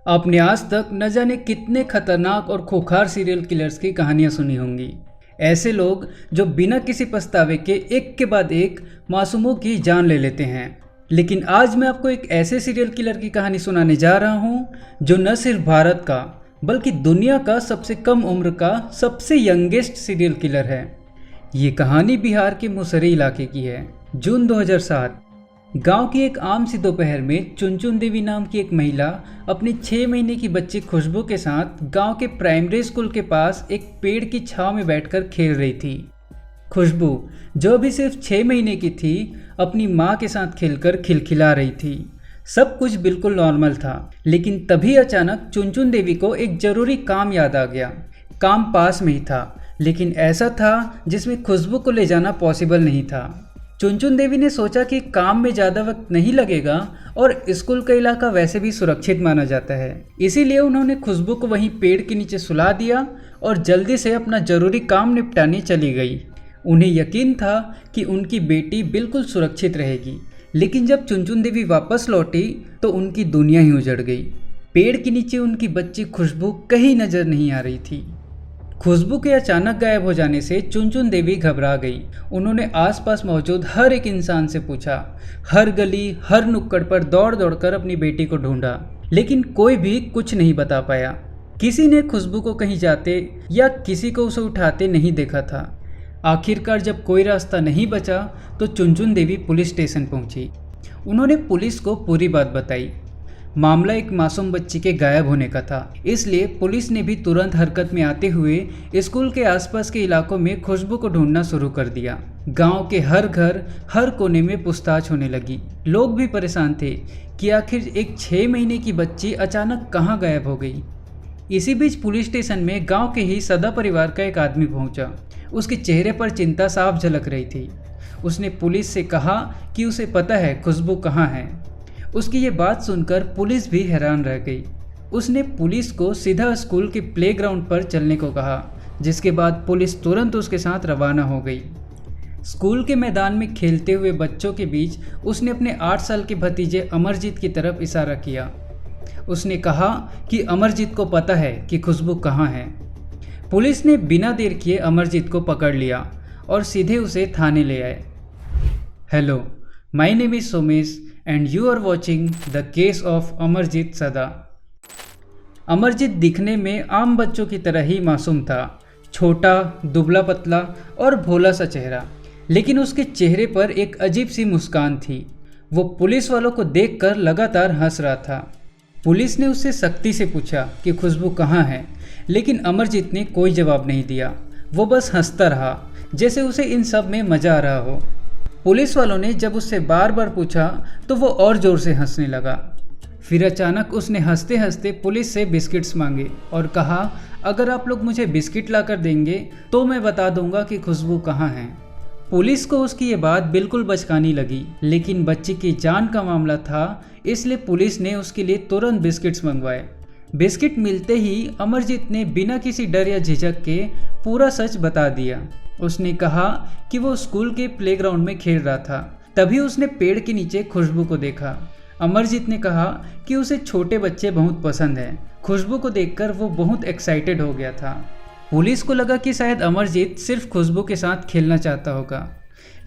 आपने आज तक न जाने कितने खतरनाक और खूंखार सीरियल किलर्स की कहानियां सुनी होंगी। ऐसे लोग जो बिना किसी पछतावे के एक के बाद एक मासूमों की जान ले लेते हैं। लेकिन आज मैं आपको एक ऐसे सीरियल किलर की कहानी सुनाने जा रहा हूं जो न सिर्फ भारत का बल्कि दुनिया का सबसे कम उम्र का सबसे यंगेस्ट सीरियल किलर है। ये कहानी बिहार के मुसहरी इलाके की है। जून 2007 गांव की एक आम सी दोपहर में चुनचुन देवी नाम की एक महिला अपनी 6 महीने की बच्ची खुशबू के साथ गांव के प्राइमरी स्कूल के पास एक पेड़ की छांव में बैठकर खेल रही थी। खुशबू, जो अभी सिर्फ 6 महीने की थी, अपनी माँ के साथ खेलकर खिलखिला रही थी। सब कुछ बिल्कुल नॉर्मल था, लेकिन तभी अचानक चुनचुन देवी को एक जरूरी काम याद आ गया। काम पास में ही था, लेकिन ऐसा था जिसमें खुशबू को ले जाना पॉसिबल नहीं था। चुनचुन देवी ने सोचा कि काम में ज़्यादा वक्त नहीं लगेगा और स्कूल का इलाका वैसे भी सुरक्षित माना जाता है। इसीलिए उन्होंने खुशबू को वहीं पेड़ के नीचे सुला दिया और जल्दी से अपना ज़रूरी काम निपटाने चली गई। उन्हें यकीन था कि उनकी बेटी बिल्कुल सुरक्षित रहेगी, लेकिन जब चुनचुन देवी वापस लौटी तो उनकी दुनिया ही उजड़ गई। पेड़ के नीचे उनकी बच्ची खुशबू कहीं नज़र नहीं आ रही थी। खुशबू के अचानक गायब हो जाने से चुनचुन देवी घबरा गई। उन्होंने आसपास मौजूद हर एक इंसान से पूछा, हर गली हर नुक्कड़ पर दौड़ दौड़कर अपनी बेटी को ढूंढा, लेकिन कोई भी कुछ नहीं बता पाया। किसी ने खुशबू को कहीं जाते या किसी को उसे उठाते नहीं देखा था। आखिरकार जब कोई रास्ता नहीं बचा तो चुनचुन देवी पुलिस स्टेशन पहुंची। उन्होंने पुलिस को पूरी बात बताई। मामला एक मासूम बच्ची के गायब होने का था, इसलिए पुलिस ने भी तुरंत हरकत में आते हुए स्कूल के आसपास के इलाकों में खुशबू को ढूंढना शुरू कर दिया। गांव के हर घर हर कोने में पूछताछ होने लगी। लोग भी परेशान थे कि आखिर एक 6 महीने की बच्ची अचानक कहां गायब हो गई। इसी बीच पुलिस स्टेशन में गाँव के ही सदा परिवार का एक आदमी पहुंचा। उसके चेहरे पर चिंता साफ झलक रही थी। उसने पुलिस से कहा कि उसे पता है खुशबू कहाँ है। उसकी ये बात सुनकर पुलिस भी हैरान रह गई। उसने पुलिस को सीधा स्कूल के प्लेग्राउंड पर चलने को कहा, जिसके बाद पुलिस तुरंत उसके साथ रवाना हो गई। स्कूल के मैदान में खेलते हुए बच्चों के बीच उसने अपने 8 साल के भतीजे अमरजीत की तरफ इशारा किया। उसने कहा कि अमरजीत को पता है कि खुशबू कहाँ है। पुलिस ने बिना देर किए अमरजीत को पकड़ लिया और सीधे उसे थाने ले आए। Hello, my name is Somesh and you are watching the case of Amarjeet सदा। अमरजीत दिखने में आम बच्चों की तरह ही मासूम था। छोटा, दुबला पतला और भोला सा चेहरा, लेकिन उसके चेहरे पर एक अजीब सी मुस्कान थी। वो पुलिस वालों को देखकर लगातार हंस रहा था। पुलिस ने उससे सख्ती से पूछा कि खुशबू कहाँ है, लेकिन अमरजीत ने कोई जवाब नहीं दिया। वो बस हंसता रहा, जैसे उसे इन सब में मज़ा आ रहा हो। पुलिस वालों ने जब उससे बार बार पूछा तो वो और ज़ोर से हंसने लगा। फिर अचानक उसने हंसते हंसते पुलिस से बिस्किट्स मांगे और कहा, अगर आप लोग मुझे बिस्किट लाकर देंगे तो मैं बता दूंगा कि खुशबू कहाँ है। पुलिस को उसकी ये बात बिल्कुल बचकानी लगी, लेकिन बच्ची की जान का मामला था, इसलिए पुलिस ने उसके लिए तुरंत बिस्किट्स मंगवाए। बिस्किट मिलते ही अमरजीत ने बिना किसी डर या झिझक के पूरा सच बता दिया। उसने कहा कि वो स्कूल के प्लेग्राउंड में खेल रहा था, तभी उसने पेड़ के नीचे खुशबू को देखा। अमरजीत ने कहा कि उसे छोटे बच्चे बहुत पसंद हैं। खुशबू को देखकर वो बहुत एक्साइटेड हो गया था। पुलिस को लगा कि शायद अमरजीत सिर्फ खुशबू के साथ खेलना चाहता होगा,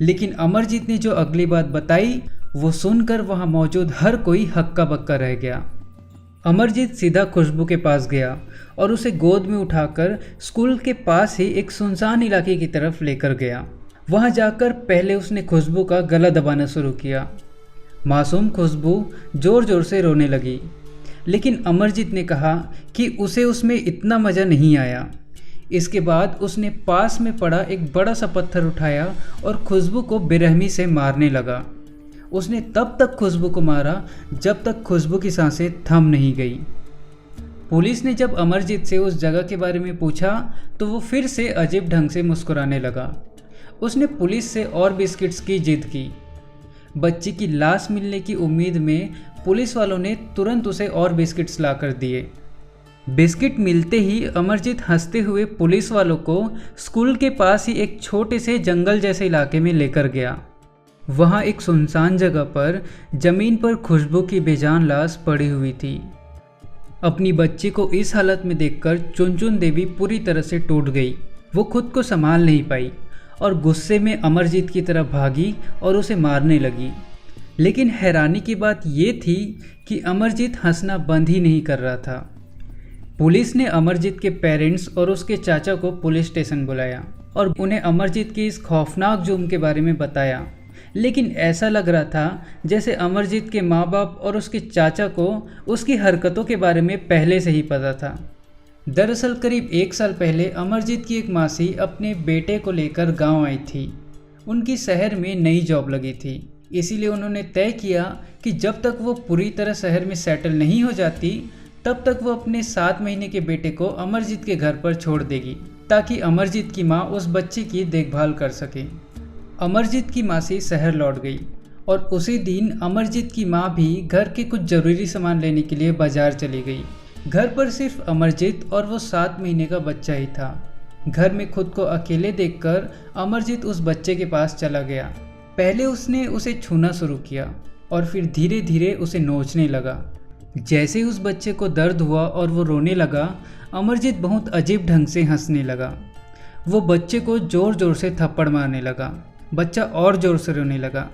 लेकिन अमरजीत ने जो अगली बात बताई वो सुनकर वहाँ मौजूद हर कोई हक्का बक्का रह गया। अमरजीत सीधा खुशबू के पास गया और उसे गोद में उठाकर स्कूल के पास ही एक सुनसान इलाके की तरफ लेकर गया। वहां जाकर पहले उसने खुशबू का गला दबाना शुरू किया। मासूम खुशबू ज़ोर ज़ोर से रोने लगी, लेकिन अमरजीत ने कहा कि उसे उसमें इतना मज़ा नहीं आया। इसके बाद उसने पास में पड़ा एक बड़ा सा पत्थर उठाया और खुशबू को बेरहमी से मारने लगा। उसने तब तक खुशबू को मारा जब तक खुशबू की सांसें थम नहीं गई। पुलिस ने जब अमरजीत से उस जगह के बारे में पूछा तो वो फिर से अजीब ढंग से मुस्कुराने लगा। उसने पुलिस से और बिस्किट्स की जिद की। बच्ची की लाश मिलने की उम्मीद में पुलिस वालों ने तुरंत उसे और बिस्किट्स ला कर दिए। बिस्किट मिलते ही अमरजीत हंसते हुए पुलिस वालों को स्कूल के पास ही एक छोटे से जंगल जैसे इलाके में लेकर गया। वहाँ एक सुनसान जगह पर जमीन पर खुशबू की बेजान लाश पड़ी हुई थी। अपनी बच्ची को इस हालत में देखकर चुनचुन देवी पूरी तरह से टूट गई। वो खुद को संभाल नहीं पाई और गुस्से में अमरजीत की तरफ भागी और उसे मारने लगी। लेकिन हैरानी की बात ये थी कि अमरजीत हंसना बंद ही नहीं कर रहा था। पुलिस ने अमरजीत के पेरेंट्स और उसके चाचा को पुलिस स्टेशन बुलाया और उन्हें अमरजीत की इस खौफनाक जुर्म के बारे में बताया। लेकिन ऐसा लग रहा था जैसे अमरजीत के माँ बाप और उसके चाचा को उसकी हरकतों के बारे में पहले से ही पता था। दरअसल करीब 1 साल पहले अमरजीत की एक मासी अपने बेटे को लेकर गांव आई थी। उनकी शहर में नई जॉब लगी थी, इसीलिए उन्होंने तय किया कि जब तक वो पूरी तरह शहर में सेटल नहीं हो जाती तब तक वो अपने 7 महीने के बेटे को अमरजीत के घर पर छोड़ देगी, ताकि अमरजीत की माँ उस बच्चे की देखभाल कर सके। अमरजीत की मासी शहर लौट गई और उसी दिन अमरजीत की माँ भी घर के कुछ ज़रूरी सामान लेने के लिए बाजार चली गई। घर पर सिर्फ अमरजीत और वो 7 महीने का बच्चा ही था। घर में खुद को अकेले देखकर अमरजीत उस बच्चे के पास चला गया। पहले उसने उसे छूना शुरू किया और फिर धीरे धीरे उसे नोचने लगा। जैसे ही उस बच्चे को दर्द हुआ और वो रोने लगा, अमरजीत बहुत अजीब ढंग से हंसने लगा। वो बच्चे को ज़ोर ज़ोर से थप्पड़ मारने लगा। बच्चा और ज़ोर से रोने लगा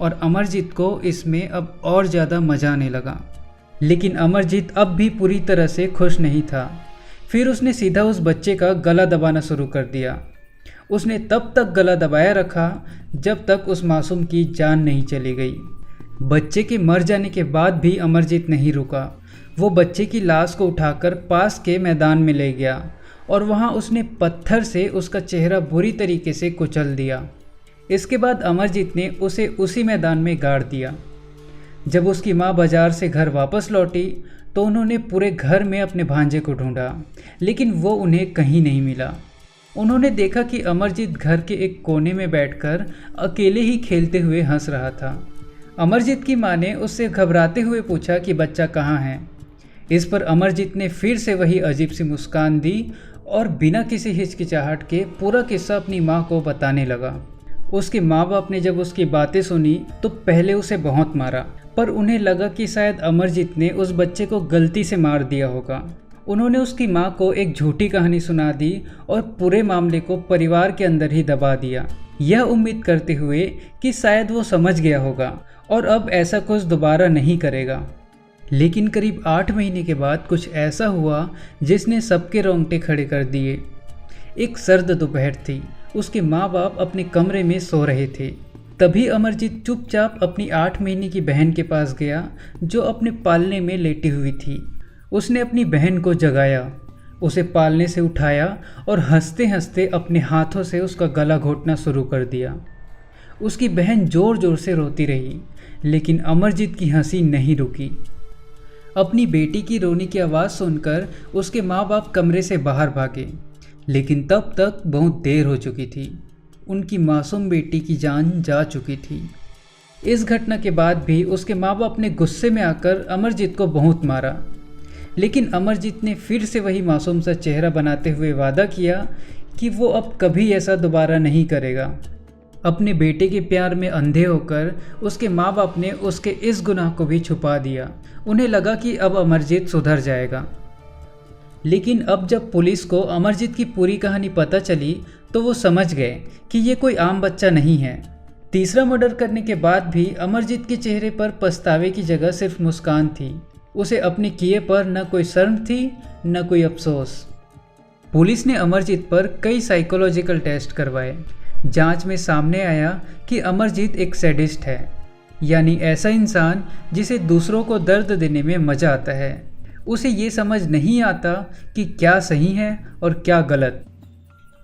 और अमरजीत को इसमें अब और ज़्यादा मज़ा आने लगा। लेकिन अमरजीत अब भी पूरी तरह से खुश नहीं था। फिर उसने सीधा उस बच्चे का गला दबाना शुरू कर दिया। उसने तब तक गला दबाया रखा जब तक उस मासूम की जान नहीं चली गई। बच्चे के मर जाने के बाद भी अमरजीत नहीं रुका। वो बच्चे की लाश को उठाकर पास के मैदान में ले गया और वहाँ उसने पत्थर से उसका चेहरा बुरी तरीके से कुचल दिया। इसके बाद अमरजीत ने उसे उसी मैदान में गाड़ दिया। जब उसकी माँ बाजार से घर वापस लौटी तो उन्होंने पूरे घर में अपने भांजे को ढूंढा, लेकिन वो उन्हें कहीं नहीं मिला। उन्होंने देखा कि अमरजीत घर के एक कोने में बैठकर अकेले ही खेलते हुए हंस रहा था। अमरजीत की माँ ने उससे घबराते हुए पूछा कि बच्चा कहाँ है। इस पर अमरजीत ने फिर से वही अजीब सी मुस्कान दी और बिना किसी हिचकिचाहट के पूरा किस्सा अपनी माँ को बताने लगा। उसके माँ बाप ने जब उसकी बातें सुनी तो पहले उसे बहुत मारा, पर उन्हें लगा कि शायद अमरजीत ने उस बच्चे को गलती से मार दिया होगा। उन्होंने उसकी माँ को एक झूठी कहानी सुना दी और पूरे मामले को परिवार के अंदर ही दबा दिया, यह उम्मीद करते हुए कि शायद वो समझ गया होगा और अब ऐसा कुछ दोबारा नहीं करेगा। लेकिन करीब 8 महीने के बाद कुछ ऐसा हुआ जिसने सबके रोंगटे खड़े कर दिए। एक सर्द दोपहर थी। उसके माँ बाप अपने कमरे में सो रहे थे। तभी अमरजीत चुपचाप अपनी 8 महीने की बहन के पास गया जो अपने पालने में लेटी हुई थी। उसने अपनी बहन को जगाया, उसे पालने से उठाया और हंसते हंसते अपने हाथों से उसका गला घोंटना शुरू कर दिया। उसकी बहन ज़ोर ज़ोर से रोती रही, लेकिन अमरजीत की हंसी नहीं रुकी। अपनी बेटी की रोने की आवाज़ सुनकर उसके माँ बाप कमरे से बाहर भागे, लेकिन तब तक बहुत देर हो चुकी थी। उनकी मासूम बेटी की जान जा चुकी थी। इस घटना के बाद भी उसके माँ बाप ने गुस्से में आकर अमरजीत को बहुत मारा, लेकिन अमरजीत ने फिर से वही मासूम सा चेहरा बनाते हुए वादा किया कि वो अब कभी ऐसा दोबारा नहीं करेगा। अपने बेटे के प्यार में अंधे होकर उसके माँ बाप ने उसके इस गुनाह को भी छुपा दिया। उन्हें लगा कि अब अमरजीत सुधर जाएगा। लेकिन अब जब पुलिस को अमरजीत की पूरी कहानी पता चली तो वो समझ गए कि ये कोई आम बच्चा नहीं है। तीसरा मर्डर करने के बाद भी अमरजीत के चेहरे पर पछतावे की जगह सिर्फ मुस्कान थी। उसे अपने किए पर न कोई शर्म थी न कोई अफसोस। पुलिस ने अमरजीत पर कई साइकोलॉजिकल टेस्ट करवाए। जांच में सामने आया कि अमरजीत एक सैडिस्ट है, यानी ऐसा इंसान जिसे दूसरों को दर्द देने में मज़ा आता है। उसे ये समझ नहीं आता कि क्या सही है और क्या गलत।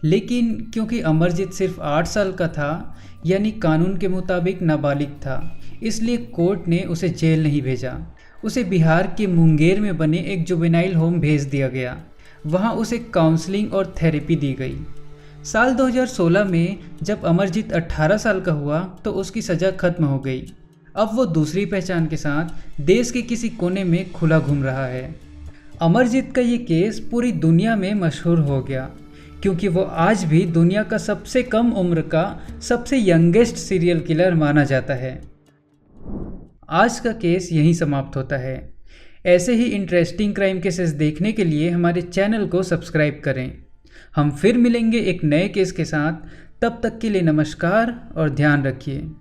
लेकिन क्योंकि अमरजीत सिर्फ 8 साल का था, यानी कानून के मुताबिक नाबालिग था, इसलिए कोर्ट ने उसे जेल नहीं भेजा। उसे बिहार के मुंगेर में बने एक जुवेनाइल होम भेज दिया गया। वहाँ उसे काउंसलिंग और थेरेपी दी गई। साल 2016 में जब अमरजीत 18 साल का हुआ तो उसकी सज़ा खत्म हो गई। अब वो दूसरी पहचान के साथ देश के किसी कोने में खुला घूम रहा है। अमरजीत का ये केस पूरी दुनिया में मशहूर हो गया क्योंकि वो आज भी दुनिया का सबसे कम उम्र का सबसे यंगेस्ट सीरियल किलर माना जाता है। आज का केस यहीं समाप्त होता है। ऐसे ही इंटरेस्टिंग क्राइम केसेस देखने के लिए हमारे चैनल को सब्सक्राइब करें। हम फिर मिलेंगे एक नए केस के साथ। तब तक के लिए नमस्कार और ध्यान रखिए।